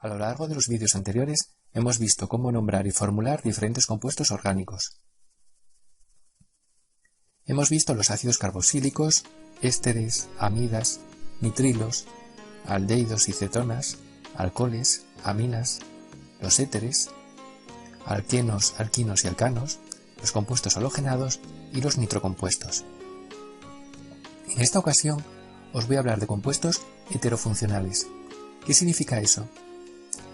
A lo largo de los vídeos anteriores hemos visto cómo nombrar y formular diferentes compuestos orgánicos. Hemos visto los ácidos carboxílicos, ésteres, amidas, nitrilos, aldehídos y cetonas, alcoholes, aminas, los éteres, alquenos, alquinos y alcanos, los compuestos halogenados y los nitrocompuestos. En esta ocasión os voy a hablar de compuestos heterofuncionales. ¿Qué significa eso?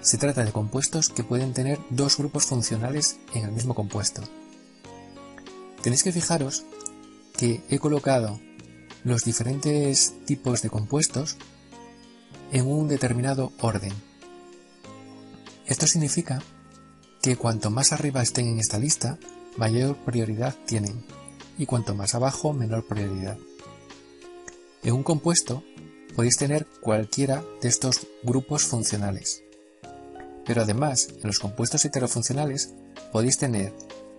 Se trata de compuestos que pueden tener dos grupos funcionales en el mismo compuesto. Tenéis que fijaros que he colocado los diferentes tipos de compuestos en un determinado orden. Esto significa que cuanto más arriba estén en esta lista, mayor prioridad tienen, y cuanto más abajo, menor prioridad. En un compuesto podéis tener cualquiera de estos grupos funcionales. Pero además, en los compuestos heterofuncionales podéis tener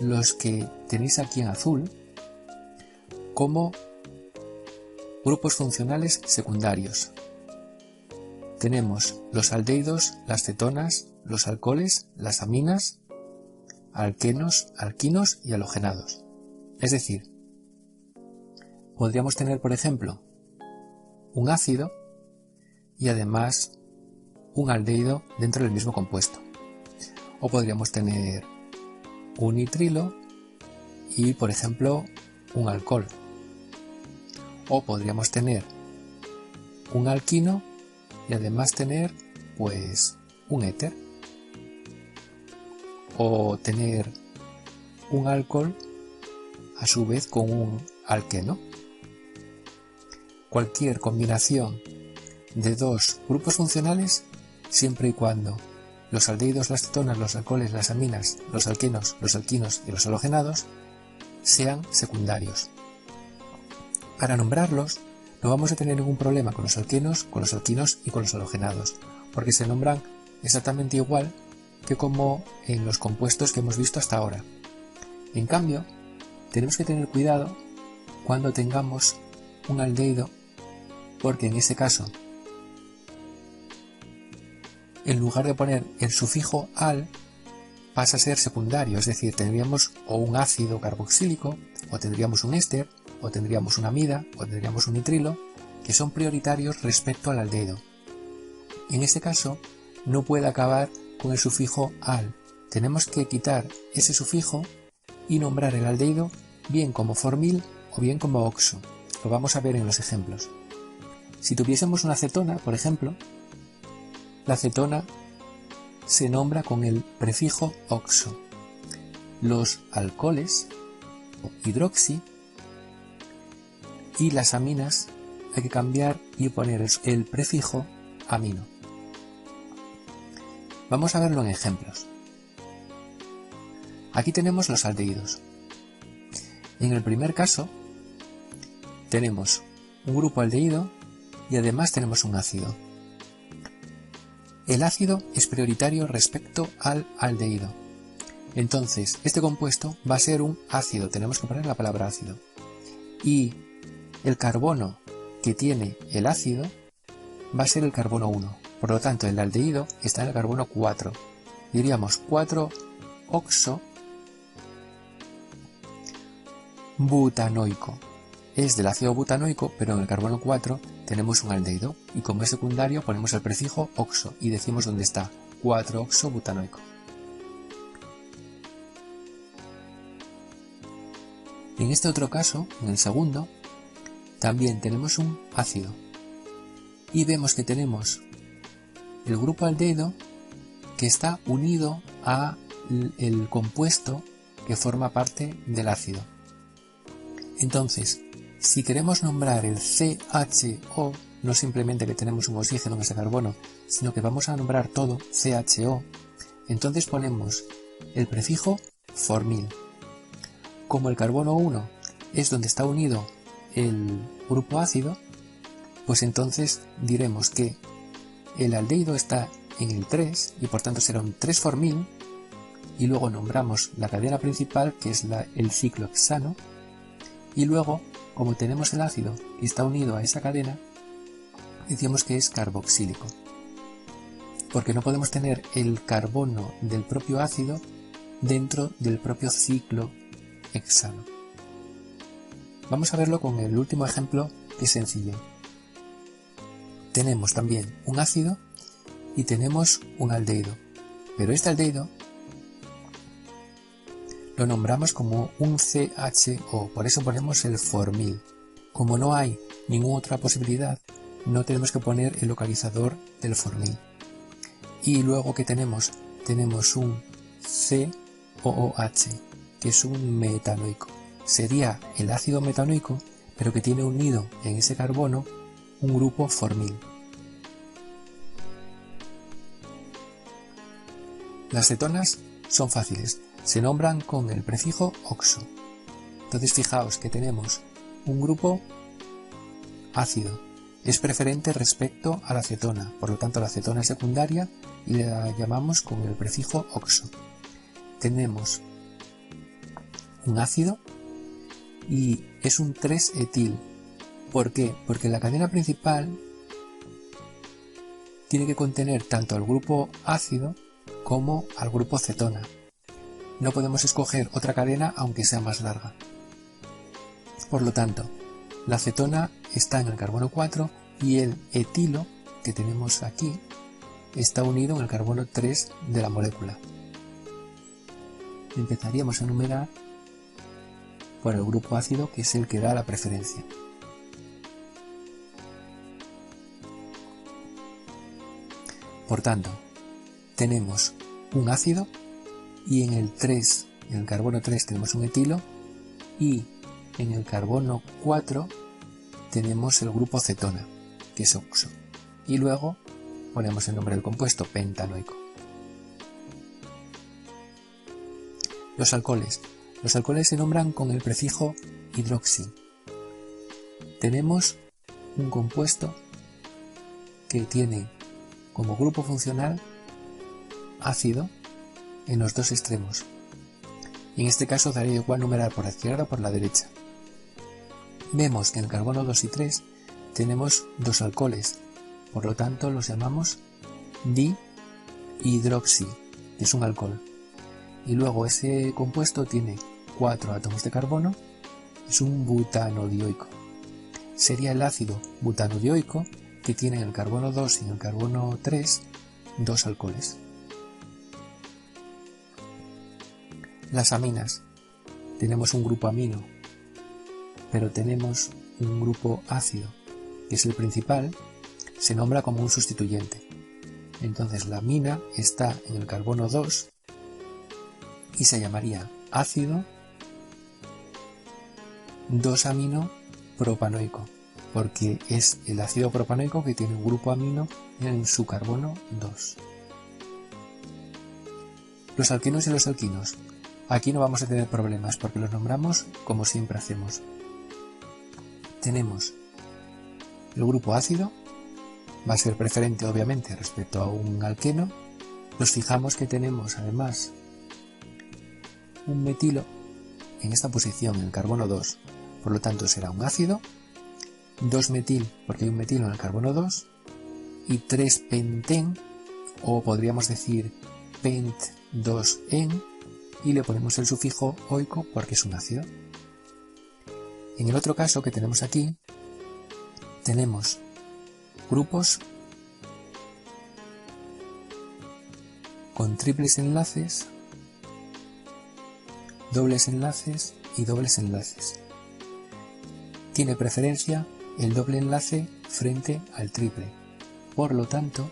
los que tenéis aquí en azul como grupos funcionales secundarios. Tenemos los aldehídos, las cetonas, los alcoholes, las aminas, alquenos, alquinos y halogenados. Es decir, podríamos tener, por ejemplo, un ácido y además un aldehído dentro del mismo compuesto. O podríamos tener un nitrilo y, por ejemplo, un alcohol. O podríamos tener un alquino y además tener, pues, un éter. O tener un alcohol a su vez con un alqueno. Cualquier combinación de dos grupos funcionales, siempre y cuando los aldehídos, las cetonas, los alcoholes, las aminas, los alquenos, los alquinos y los halogenados sean secundarios. Para nombrarlos no vamos a tener ningún problema con los alquenos, con los alquinos y con los halogenados, porque se nombran exactamente igual que como en los compuestos que hemos visto hasta ahora. En cambio, tenemos que tener cuidado cuando tengamos un aldehído, porque en ese caso, en lugar de poner el sufijo al, pasa a ser secundario, es decir, tendríamos o un ácido carboxílico, o tendríamos un éster, o tendríamos una amida, o tendríamos un nitrilo, que son prioritarios respecto al aldehído. En este caso, no puede acabar con el sufijo al. Tenemos que quitar ese sufijo y nombrar el aldehído bien como formil o bien como oxo. Lo vamos a ver en los ejemplos. Si tuviésemos una cetona, por ejemplo, la cetona se nombra con el prefijo oxo. Los alcoholes, hidroxi, y las aminas hay que cambiar y poner el prefijo amino. Vamos a verlo en ejemplos. Aquí tenemos los aldehídos. En el primer caso tenemos un grupo aldehído y además tenemos un ácido. El ácido es prioritario respecto al aldehído. Entonces, este compuesto va a ser un ácido, tenemos que poner la palabra ácido. Y el carbono que tiene el ácido va a ser el carbono 1. Por lo tanto, el aldehído está en el carbono 4. Diríamos 4-oxo butanoico. Es del ácido butanoico, pero en el carbono 4 tenemos un aldehído y como es secundario ponemos el prefijo oxo y decimos dónde está, 4-oxo butanoico. En este otro caso, en el segundo, también tenemos un ácido y vemos que tenemos el grupo aldehído que está unido a el compuesto que forma parte del ácido. Entonces, si queremos nombrar el CHO, no simplemente que tenemos un oxígeno en ese carbono, sino que vamos a nombrar todo CHO, entonces ponemos el prefijo formil. Como el carbono 1 es donde está unido el grupo ácido, pues entonces diremos que el aldehído está en el 3 y por tanto será un 3-formil y luego nombramos la cadena principal que es el ciclohexano y luego, como tenemos el ácido y está unido a esa cadena, decimos que es carboxílico. porque no podemos tener el carbono del propio ácido dentro del propio ciclo hexano. Vamos a verlo con el último ejemplo, que es sencillo. Tenemos también un ácido y tenemos un aldehído, pero este aldehído lo nombramos como un CHO, por eso ponemos el formil. Como no hay ninguna otra posibilidad, no tenemos que poner el localizador del formil. Y luego que tenemos un COOH, que es un metanoico. Sería el ácido metanoico, pero que tiene unido en ese carbono un grupo formil. Las cetonas son fáciles, se nombran con el prefijo oxo. Entonces fijaos que tenemos un grupo ácido, es preferente respecto a la cetona, por lo tanto la cetona es secundaria y la llamamos con el prefijo oxo. Tenemos un ácido y es un 3-etil. ¿Por qué? Porque la cadena principal tiene que contener tanto al grupo ácido como al grupo cetona. No podemos escoger otra cadena aunque sea más larga. Por lo tanto, la cetona está en el carbono 4 y el etilo que tenemos aquí está unido en el carbono 3 de la molécula. Empezaríamos a enumerar por el grupo ácido, que es el que da la preferencia. Por tanto, tenemos un ácido y en el carbono 3 tenemos un etilo y en el carbono 4 tenemos el grupo cetona, que es oxo. Y luego ponemos el nombre del compuesto, pentanoico. Los alcoholes. Los alcoholes se nombran con el prefijo hidroxi. Tenemos un compuesto que tiene como grupo funcional ácido en los dos extremos. Y en este caso daría igual numerar por la izquierda o por la derecha. Vemos que en el carbono 2 y 3 tenemos dos alcoholes, por lo tanto los llamamos dihidroxi, que es un alcohol. Y luego ese compuesto tiene 4 átomos de carbono, es un butanodioico. Sería el ácido butanodioico que tiene en el carbono 2 y en el carbono 3 dos alcoholes. Las aminas. Tenemos un grupo amino, pero tenemos un grupo ácido, que es el principal, se nombra como un sustituyente. Entonces la amina está en el carbono 2 y se llamaría ácido 2-amino propanoico, porque es el ácido propanoico que tiene un grupo amino en su carbono 2. Los alquenos y los alquinos. Aquí no vamos a tener problemas porque los nombramos como siempre hacemos. Tenemos el grupo ácido, va a ser preferente obviamente respecto a un alqueno. Nos fijamos que tenemos además un metilo en esta posición, en el carbono 2, por lo tanto será un ácido, 2-metil porque hay un metilo en el carbono 2 y 3-penten, o podríamos decir pent2-en, y le ponemos el sufijo oico porque es un ácido. En el otro caso que tenemos aquí, tenemos grupos con triples enlaces, dobles enlaces y dobles enlaces. Tiene preferencia el doble enlace frente al triple. Por lo tanto,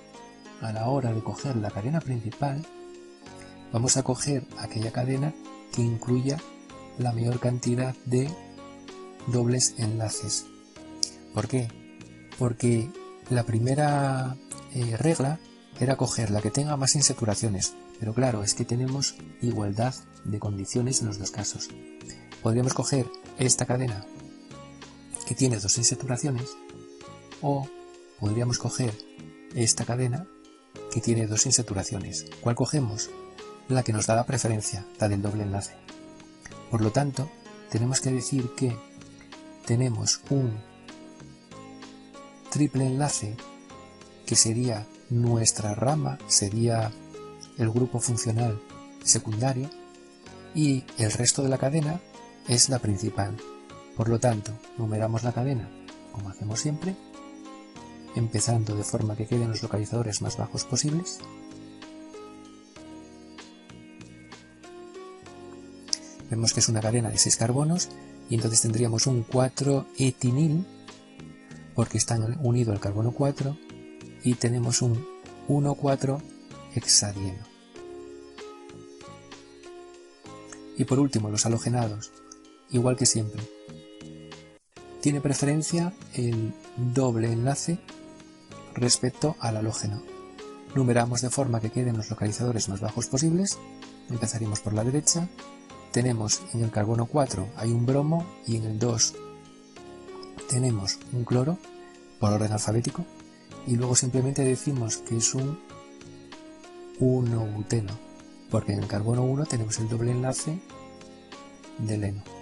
a la hora de coger la cadena principal, vamos a coger aquella cadena que incluya la mayor cantidad de dobles enlaces. ¿Por qué? Porque la primera regla era coger la que tenga más insaturaciones, pero claro, es que tenemos igualdad de condiciones en los dos casos. Podríamos coger esta cadena que tiene dos insaturaciones, o podríamos coger esta cadena que tiene dos insaturaciones. ¿Cuál cogemos? La que nos da la preferencia, la del doble enlace. Por lo tanto, tenemos que decir que tenemos un triple enlace que sería nuestra rama sería el grupo funcional secundario y el resto de la cadena es la principal. Por lo tanto, numeramos la cadena como hacemos siempre, empezando de forma que queden los localizadores más bajos posibles. Vemos que es una cadena de 6 carbonos y entonces tendríamos un 4-etinil porque están unidos al carbono 4 y tenemos un 1,4-hexadieno. Y por último, los halogenados, igual que siempre. Tiene preferencia el doble enlace respecto al halógeno. Numeramos de forma que queden los localizadores más bajos posibles. Empezaremos por la derecha. Tenemos en el carbono 4 hay un bromo y en el 2 tenemos un cloro por orden alfabético y luego simplemente decimos que es un 1-buteno porque en el carbono 1 tenemos el doble enlace del heno.